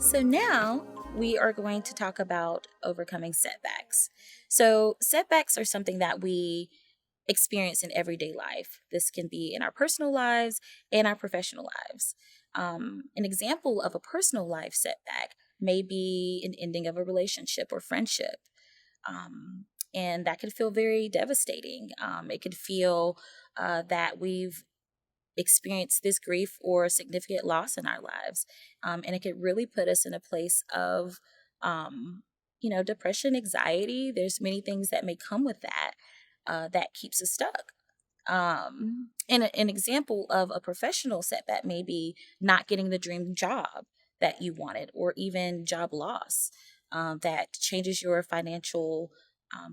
So now we are going to talk about overcoming setbacks. So setbacks are something that we experience in everyday life. This can be in our personal lives and our professional lives. An example of a personal life setback may be an ending of a relationship or friendship. And that could feel very devastating. It could feel that we've experienced this grief or significant loss in our lives. And it could really put us in a place of, depression, anxiety. There's many things that may come with that that keeps us stuck. And an example of a professional setback may be not getting the dream job that you wanted, or even job loss that changes your financial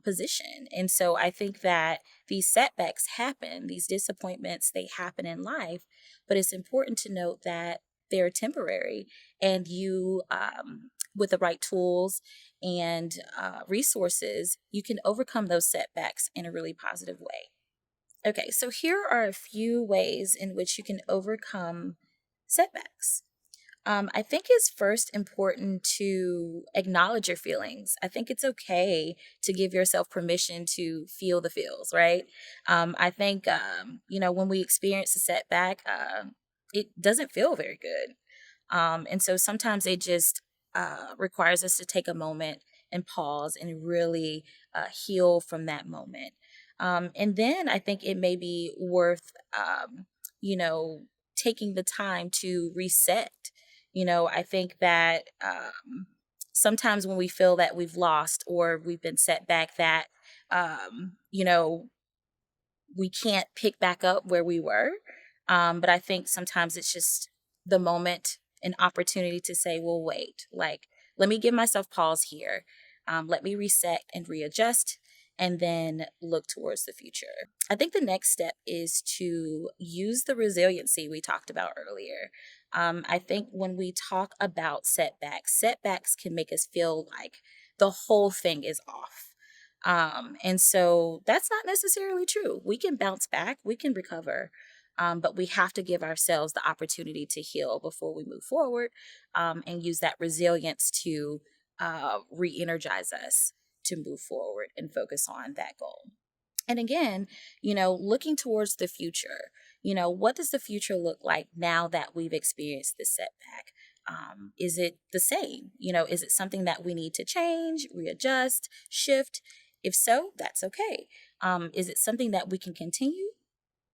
position. And so I think that these setbacks happen, these disappointments, they happen in life, but it's important to note that they're temporary, and you, with the right tools and resources, you can overcome those setbacks in a really positive way. Okay, so here are a few ways in which you can overcome setbacks. I think it's first important to acknowledge your feelings. I think it's okay to give yourself permission to feel the feels, right? I think, when we experience a setback, it doesn't feel very good. And so sometimes it just requires us to take a moment and pause and really heal from that moment. And then I think it may be worth, taking the time to reset. I think that sometimes when we feel that we've lost or we've been set back, that, um, you know, we can't pick back up where we were. But I think sometimes it's just the moment, an opportunity to say, well, wait, like, let me give myself pause here. Let me reset and readjust, and then look towards the future. I think the next step is to use the resiliency we talked about earlier. I think when we talk about setbacks can make us feel like the whole thing is off. And so that's not necessarily true. We can bounce back, we can recover, but we have to give ourselves the opportunity to heal before we move forward, and use that resilience to re energize us to move forward and focus on that goal. And again, looking towards the future, what does the future look like now that we've experienced this setback? Is it the same? Is it something that we need to change, readjust, shift? If so, that's okay. Is it something that we can continue?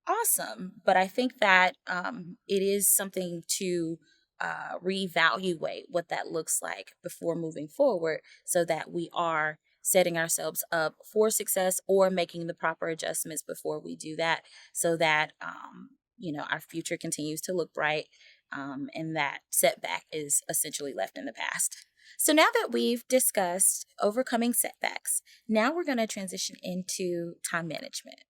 Awesome. But I think that it is something to reevaluate what that looks like before moving forward, so that we are setting ourselves up for success or making the proper adjustments before we do that, so that our future continues to look bright, and that setback is essentially left in the past. So now that we've discussed overcoming setbacks, now we're going to transition into time management.